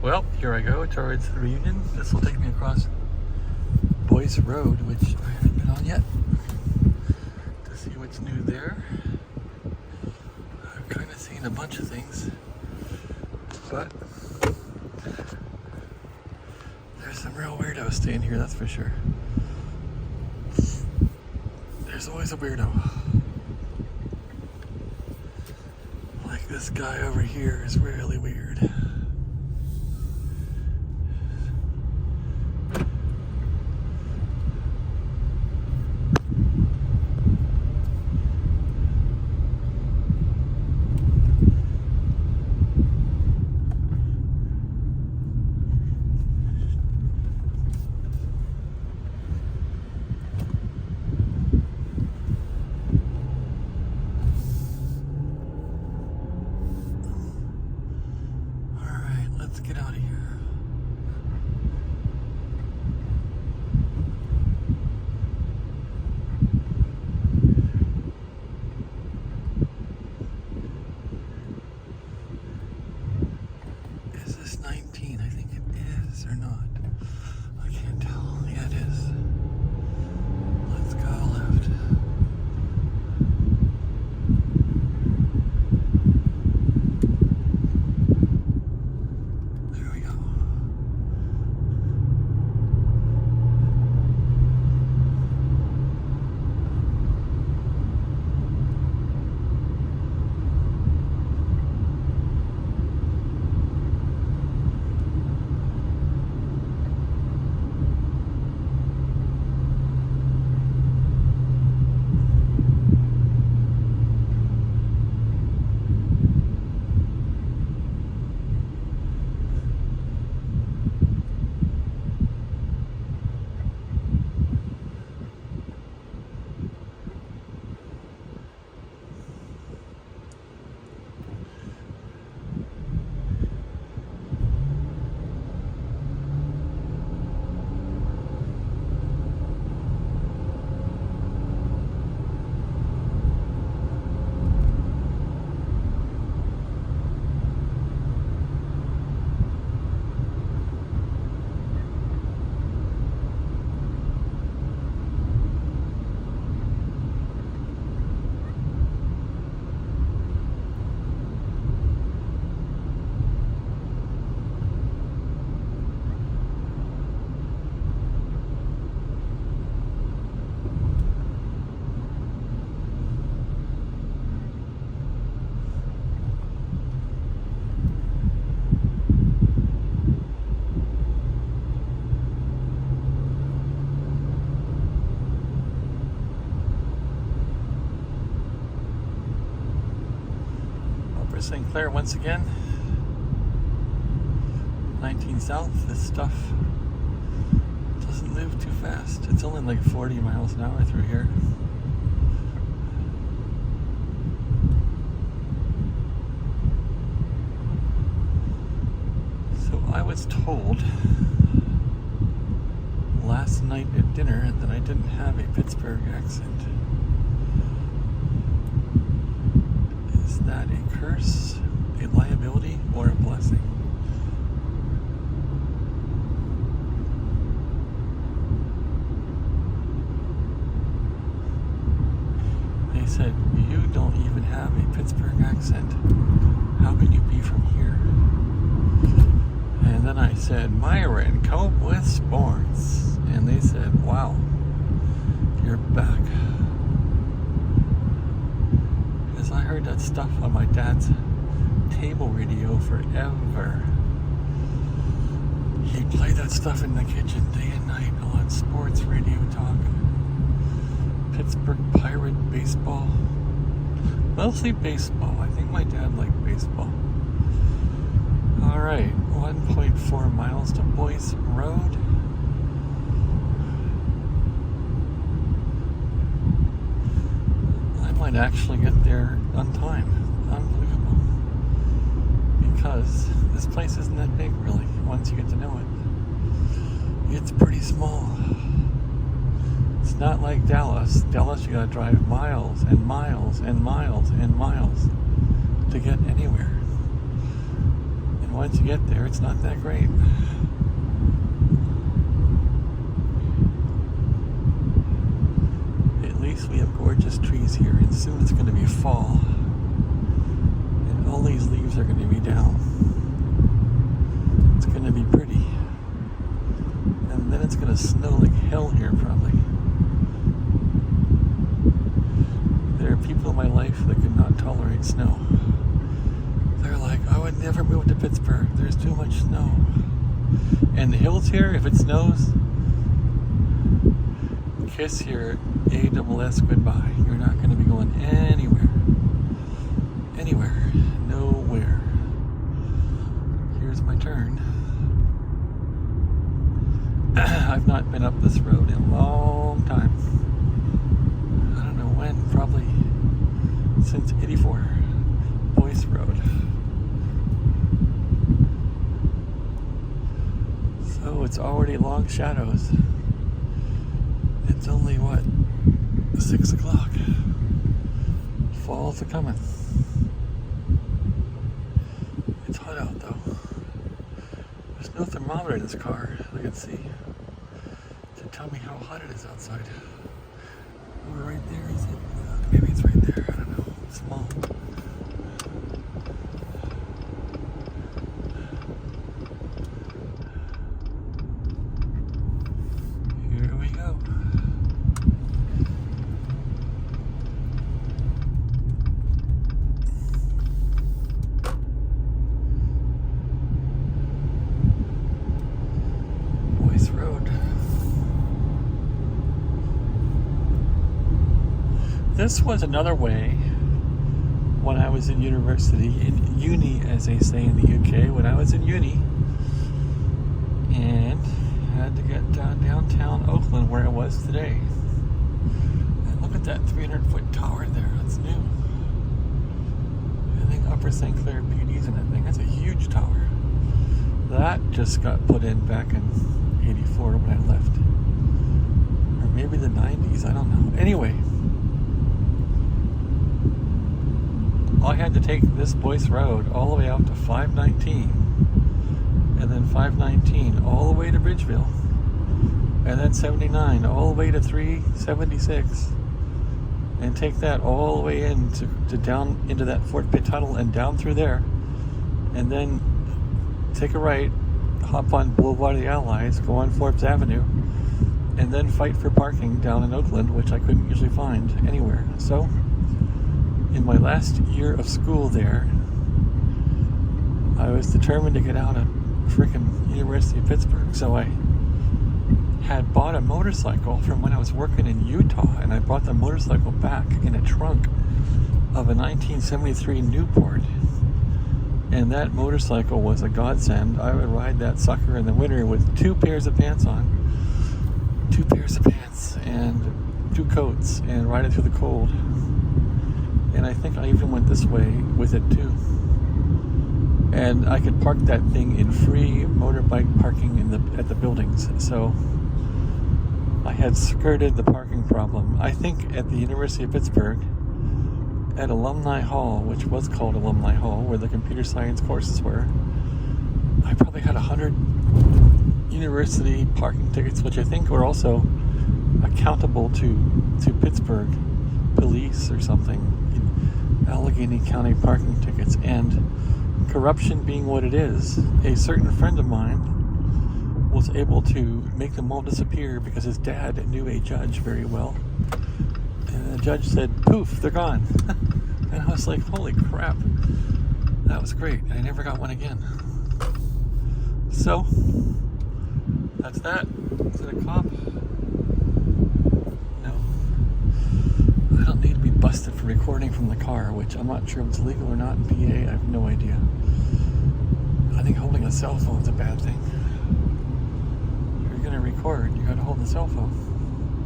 Well, here I go towards the reunion. This will take me across Boyce Road, which I haven't been on yet, to see what's new there. I've kind of seen a bunch of things, but there's some real weirdos staying here, that's for sure. There's always a weirdo. Like this guy over here is really weird. Let's get out of here. Is this 19? I think it is, or not? I can't tell. Yeah, it is. Let's go left. St. Clair once again. 19 South. This stuff doesn't move too fast. It's only like 40 miles an hour through here. So I was told last night at dinner that I didn't have a Pittsburgh accent. Is that a curse, a liability, or a blessing? They said, you don't even have a Pittsburgh accent. How can you be from here? And then I said, Myron, cope with sports. And they said, wow, you're back. I heard that stuff on my dad's table radio forever. He played that stuff in the kitchen day and night on sports radio talk. Pittsburgh Pirate baseball. Mostly baseball. I think my dad liked baseball. Alright, 1.4 miles to Boyce Road. I might actually get there on time. Unbelievable. Because this place isn't that big, really, once you get to know it. It's pretty small. It's not like Dallas. Dallas, you gotta drive miles and miles and miles and miles to get anywhere. And once you get there, it's not that great. At least we have gorgeous trees here, and soon it's going to be fall. And all these leaves are going to be down. It's going to be pretty. And then it's going to snow like hell here, probably. There are people in my life that could not tolerate snow. They're like, I would never move to Pittsburgh. There's too much snow. And the hills here, if it snows, kiss your ASS goodbye. You're not going to be going anywhere. Anywhere. Nowhere. Here's my turn. I've not been up this road in a long time. I don't know when, probably since 84. Boyce Road. So it's already long shadows. It's only, what, 6 o'clock. Fall's a-coming. It's hot out, though. There's no thermometer in this car, I can see, to tell me how hot it is outside. Oh, right there, is it? Maybe it's right there, I don't know. It's small. Here we go. Boyce Road. This was another way when I was in university, in uni, as they say in the UK, when I was in uni, and had to get downtown Oakland where I was today. And look at that 300-foot tower there. That's new. I think Upper St. Clair PD's in that thing. That's a huge tower. That just got put in back in 84 when I left. Or maybe the 90s, I don't know. Anyway, I had to take this Boyce Road all the way out to 519, and then 519 all the way to Bridgeville, and then 79 all the way to 376, and take that all the way to down into that Fort Pitt tunnel and down through there, and then take a right, hop on Boulevard of the Allies, go on Forbes Avenue, and then fight for parking down in Oakland, which I couldn't usually find anywhere. So in my last year of school there, I was determined to get out of frickin' University of Pittsburgh. So I had bought a motorcycle from when I was working in Utah, and I brought the motorcycle back in a trunk of a 1973 Newport. And that motorcycle was a godsend. I would ride that sucker in the winter with 2 pairs of pants on. 2 pairs of pants and 2 coats, and ride it through the cold. And I think I even went this way with it too. And I could park that thing in free motorbike parking at the buildings. So I had skirted the parking problem. I think at the University of Pittsburgh, at Alumni Hall, which was called Alumni Hall, where the computer science courses were, I probably had 100 university parking tickets, which I think were also accountable to Pittsburgh police or something. Allegheny County parking tickets. And corruption being what it is, a certain friend of mine was able to make them all disappear because his dad knew a judge very well. And the judge said, poof, they're gone. And I was like, holy crap. That was great. And I never got one again. So, that's that. Is it a cop? No. I don't need to be busted for recording from the car, which I'm not sure if it's legal or not in PA. I have no idea. I think holding a cell phone is a bad thing. If you're going to record, you got to hold the cell phone.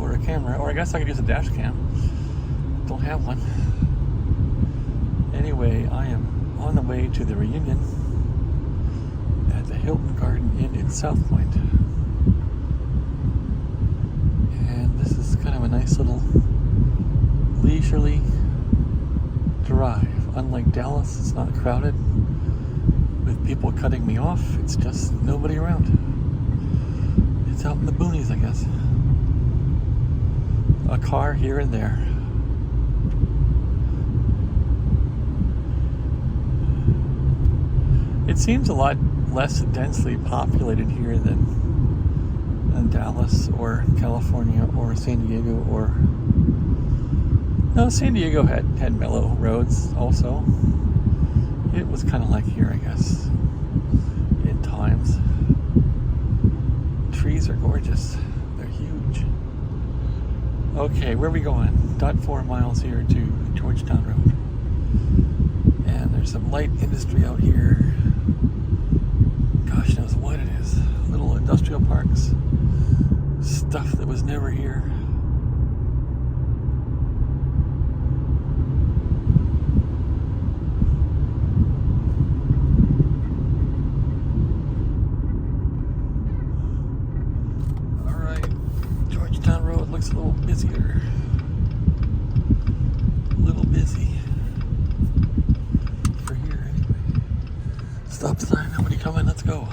Or a camera. Or I guess I could use a dash cam. Don't have one. Anyway, I am on the way to the reunion at the Hilton Garden Inn in Southpointe. And this is kind of a nice little leisurely drive. Unlike Dallas, it's not crowded with people cutting me off. It's just nobody around. It's out in the boonies, I guess. A car here and there. It seems a lot less densely populated here than Dallas or California or San Diego or... No, San Diego had mellow roads also. It was kind of like here, I guess, in times. Trees are gorgeous. They're huge. Okay, where are we going? 0.4 miles here to Georgetown Road. And there's some light industry out here. Gosh knows what it is. Little industrial parks. Stuff that was never here. Looks a little busier. A little busy. For here, anyway. Stop sign, nobody coming, let's go.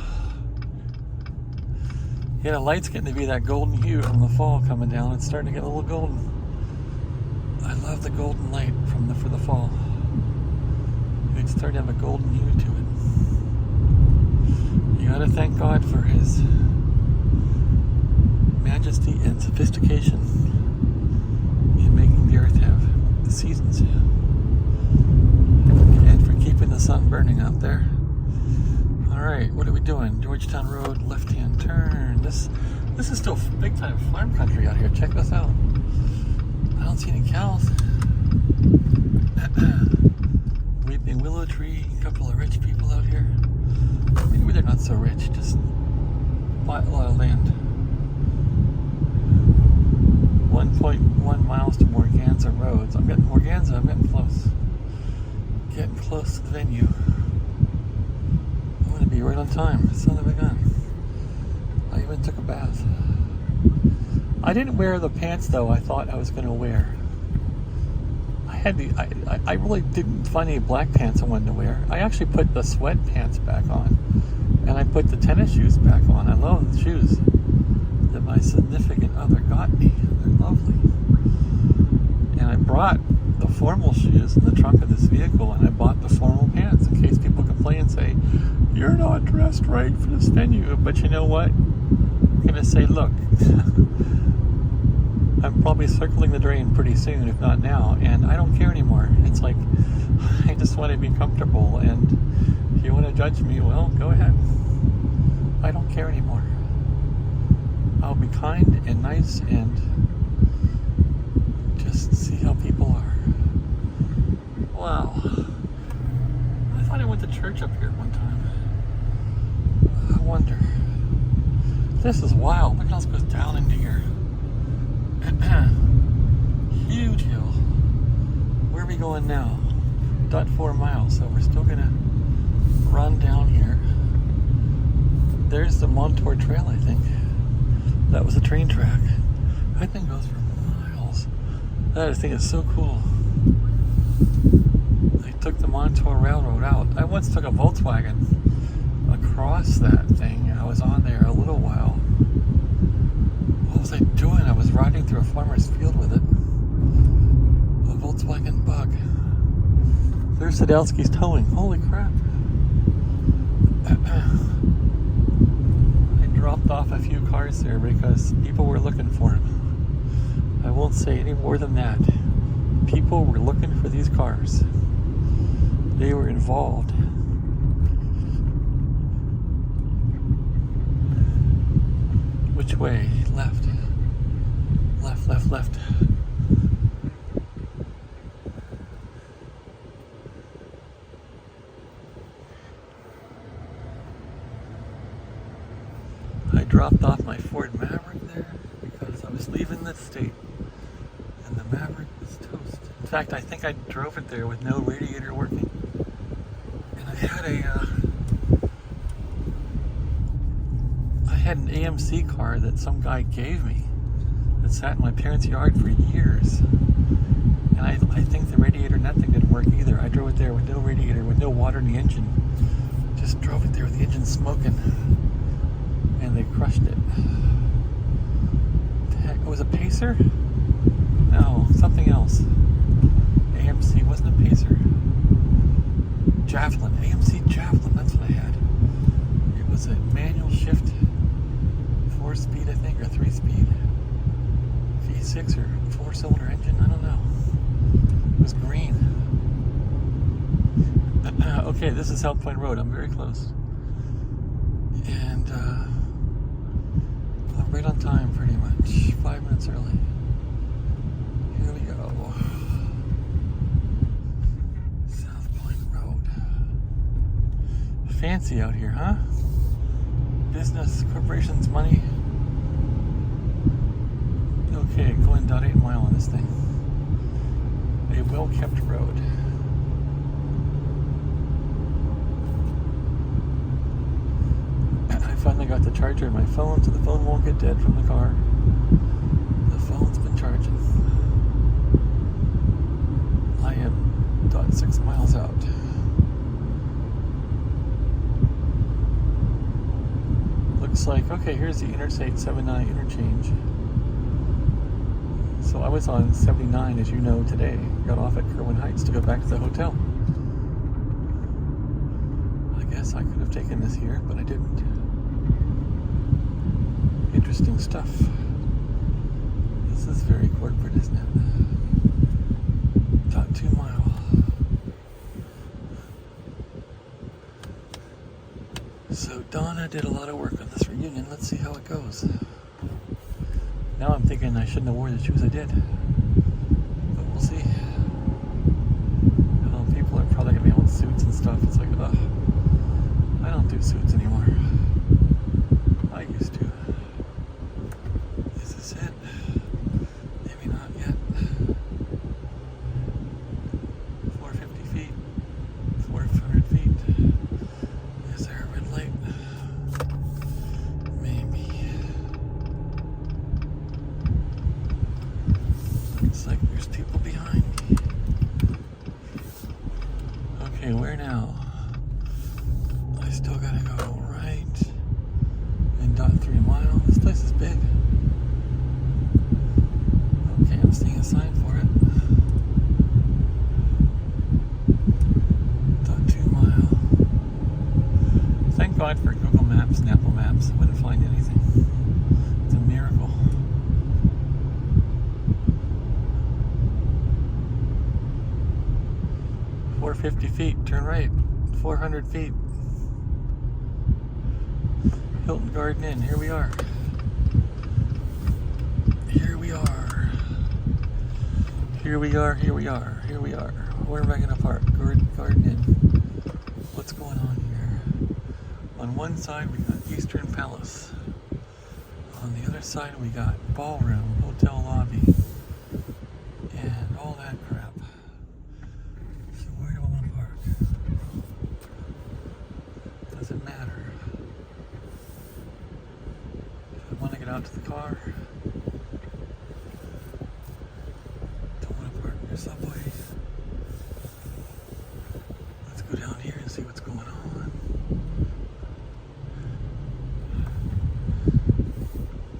Yeah, the light's getting to be that golden hue from the fall coming down. It's starting to get a little golden. I love the golden light for the fall. It's starting to have a golden hue to it. You gotta thank God for His majesty and sophistication in making the earth have the seasons, and for keeping the sun burning out there. Alright, what are we doing? Georgetown Road, left-hand turn. This is still big time farm country out here. Check this out. I don't see any cows. Weeping willow tree, a couple of rich people out here. Maybe they're not so rich, just buy a lot of land. 1.1 miles to Morganza Roads. I'm getting close. Getting close to the venue. I'm going to be right on time. Son of a gun. I even took a bath. I didn't wear the pants though I thought I was going to wear. I really didn't find any black pants I wanted to wear. I actually put the sweatpants back on. And I put the tennis shoes back on. I love the shoes that my significant other got me. They're lovely. And I brought the formal shoes in the trunk of this vehicle, and I bought the formal pants in case people complain and say, "You're not dressed right for this venue." But you know what? I'm going to say, look, I'm probably circling the drain pretty soon, if not now, and I don't care anymore. It's like, I just want to be comfortable, and if you want to judge me, well, go ahead. I don't care anymore. I'll be kind and nice and just see how people are. Wow. I thought I went to church up here one time. I wonder. This is wild. Look how this goes down into here. Huge hill. Where are we going now? 0.4 miles, so we're still gonna run down here. There's the Montour Trail, I think. That was a train track. That thing goes for miles. That thing is so cool. They took the Montour Railroad out. I once took a Volkswagen across that thing. I was on there a little while. What was I doing? I was riding through a farmer's field with it. A Volkswagen Bug. There's Sadowski's towing. Holy crap. I dropped off a few cars there because people were looking for them. I won't say any more than that. People were looking for these cars. They were involved. Which way? Left. Left, left, left. I dropped off my Ford Maverick there because I was leaving the state and the Maverick was toast. In fact, I think I drove it there with no radiator working. And I had an AMC car that some guy gave me that sat in my parents' yard for years. And I think the radiator in that thing didn't work either. I drove it there with no radiator, with no water in the engine. Just drove it there with the engine smoking, and they crushed it. The heck, was it Pacer? No, something else. AMC, wasn't a Pacer. Javelin, AMC Javelin, that's what I had. It was a manual shift, 4-speed I think, or 3-speed. V6 or 4-cylinder engine, I don't know. It was green. Okay, this is Southpointe Road. I'm very close. And I'm right on time pretty much. 5 minutes early. Here we go. Southpointe Road. Fancy out here, huh? Business, corporations, money. Okay, going about 8 mile on this thing. A well-kept road. I finally got the charger in my phone, so the phone won't get dead from the car. The phone's been charging. I am 0.6 miles out. Looks like, okay, here's the Interstate 79 interchange. So I was on 79, as you know, today. Got off at Kerwin Heights to go back to the hotel. I guess I could have taken this here, but I didn't. Interesting stuff. This is very corporate, isn't it? 0.2 mile. So Donna did a lot of work on this reunion. Let's see how it goes. Now I'm thinking I shouldn't have worn the shoes I did. But we'll see. People are probably going to be on suits and stuff. It's like, ugh. I don't do suits anymore. I used to. Is this it? Maybe not yet. 450 feet. 400 feet. Is there a red light? Maybe. Looks like there's people behind me. Okay, where now? I still gotta go right and 0.3 mile. This place is big. Okay, I'm seeing a sign for it. 0.2 mile. Thank God for Google Maps and Apple Maps. I wouldn't find anything. It's a miracle. .450 feet, turn right. 400 feet. Hilton Garden Inn, here we are. Here we are. Here we are, here we are, here we are. Where am I gonna park? Garden Inn. What's going on here? On one side we got Eastern Palace. On the other side we got ballroom, hotel lobby, and all that crap. So where do I want to park? Doesn't matter. If I want to get out to the car, don't want to park near Subway. Let's go down here and see what's going on.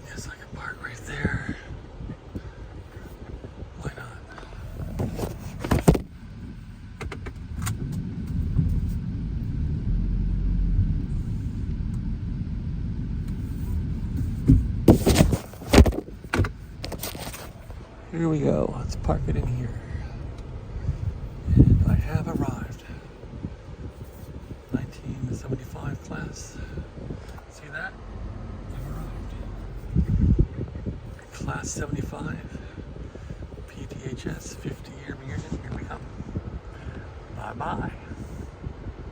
Yes, I can park right there. Why not? Here we go. Let's park it in here. And I have arrived. 1975 class. See that? I've arrived. Class 75. PTHS 50-year reunion. Here we come. Bye-bye.